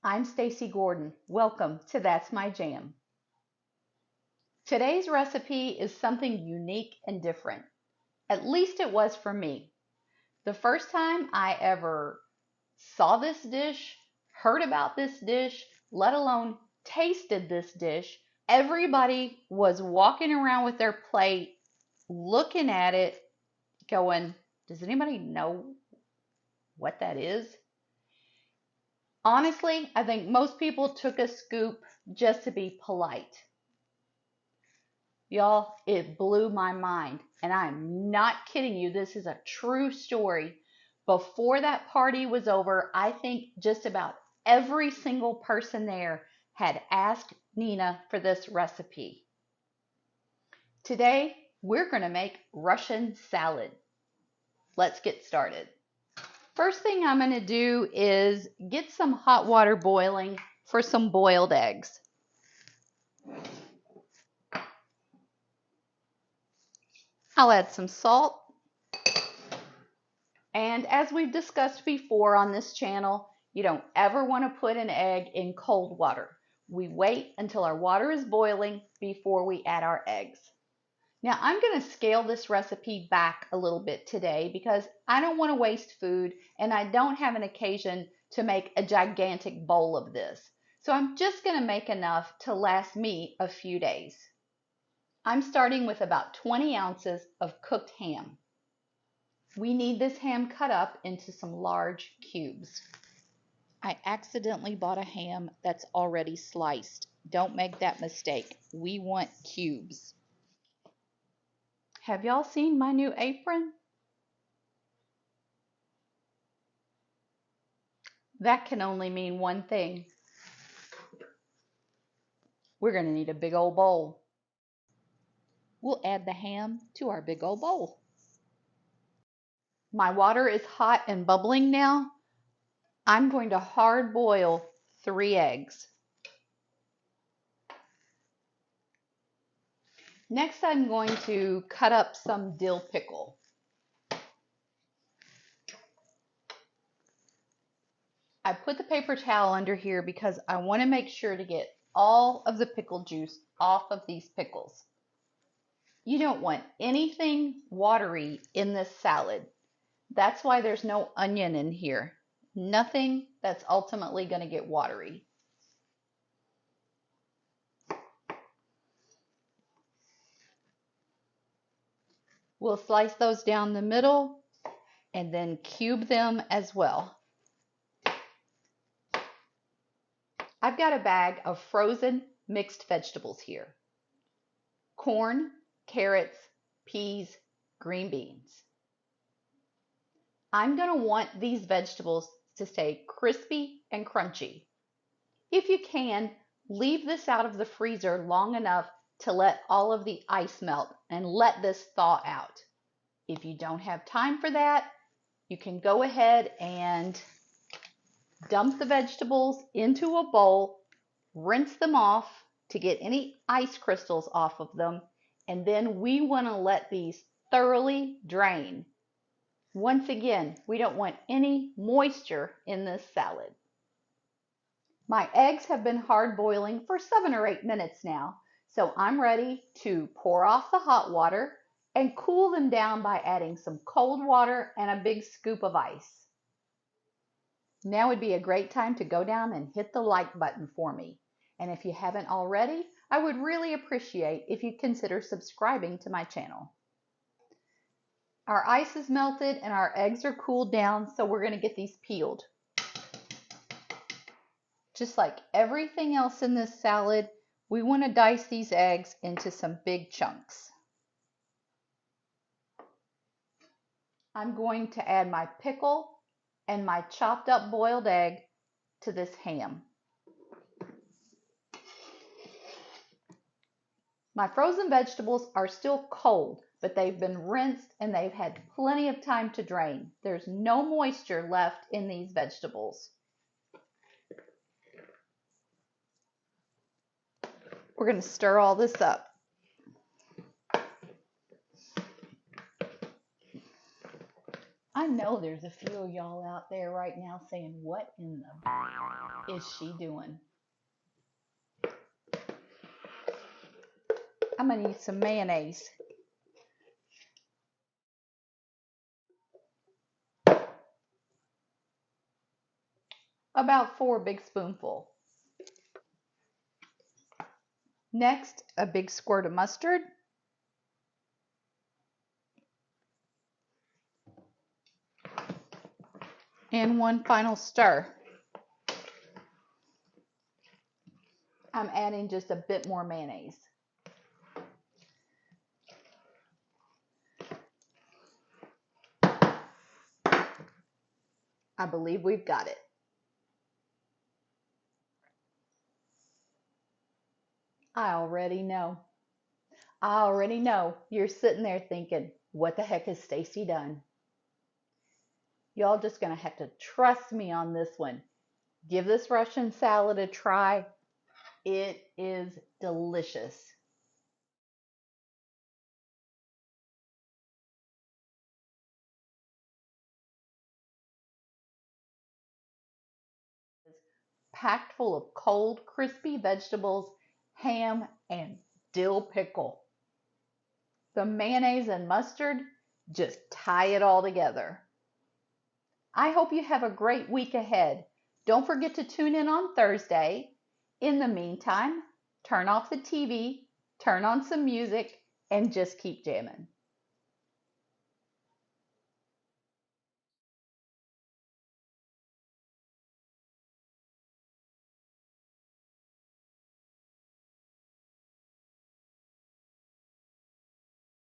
I'm Stacy Gordon. Welcome to That's My Jam. Today's recipe is something unique and different. At least it was for me. The first time I ever saw this dish, heard about this dish, let alone tasted this dish, everybody was walking around with their plate, looking at it, going, does anybody know what that is? Honestly, I think most people took a scoop just to be polite. Y'all, it blew my mind. And I'm not kidding you. This is a true story. Before that party was over, I think just about every single person there had asked Nina for this recipe. Today, we're going to make Russian salad. Let's get started. First thing I'm going to do is get some hot water boiling for some boiled eggs. I'll add some salt. And as we've discussed before on this channel, you don't ever want to put an egg in cold water. We wait until our water is boiling before we add our eggs. Now I'm going to scale this recipe back a little bit today because I don't want to waste food and I don't have an occasion to make a gigantic bowl of this. So I'm just going to make enough to last me a few days. I'm starting with about 20 ounces of cooked ham. We need this ham cut up into some large cubes. I accidentally bought a ham that's already sliced. Don't make that mistake. We want cubes. Have y'all seen my new apron? That can only mean one thing. We're going to need a big old bowl. We'll add the ham to our big old bowl. My water is hot and bubbling now. I'm going to hard boil 3 eggs. Next, I'm going to cut up some dill pickle. I put the paper towel under here because I want to make sure to get all of the pickle juice off of these pickles. You don't want anything watery in this salad. That's why there's no onion in here. Nothing that's ultimately going to get watery. We'll slice those down the middle and then cube them as well. I've got a bag of frozen mixed vegetables here. Corn, carrots, peas, green beans. I'm going to want these vegetables to stay crispy and crunchy. If you can, leave this out of the freezer long enough to let all of the ice melt and let this thaw out. If you don't have time for that, you can go ahead and dump the vegetables into a bowl, rinse them off to get any ice crystals off of them, and then we want to let these thoroughly drain. Once again, we don't want any moisture in this salad. My eggs have been hard boiling for 7 or 8 minutes now, so I'm ready to pour off the hot water and cool them down by adding some cold water and a big scoop of ice. Now would be a great time to go down and hit the like button for me. And if you haven't already, I would really appreciate if you consider subscribing to my channel. Our ice is melted and our eggs are cooled down, so we're going to get these peeled. Just like everything else in this salad, we want to dice these eggs into some big chunks. I'm going to add my pickle and my chopped up boiled egg to this ham. My frozen vegetables are still cold, but they've been rinsed and they've had plenty of time to drain. There's no moisture left in these vegetables. We're going to stir all this up. I know there's a few of y'all out there right now saying, what in the is she doing? I'm going to use some mayonnaise. About 4 big spoonfuls. Next, a big squirt of mustard. And one final stir. I'm adding just a bit more mayonnaise. I believe we've got it. I already know. You're sitting there thinking, what the heck has Stacy done? Y'all just gonna have to trust me on this one. Give this Russian salad a try. It is delicious. Packed full of cold, crispy vegetables, ham, and dill pickle. The mayonnaise and mustard just tie it all together. I hope you have a great week ahead. Don't forget to tune in on Thursday. In the meantime, turn off the TV, turn on some music, and just keep jamming.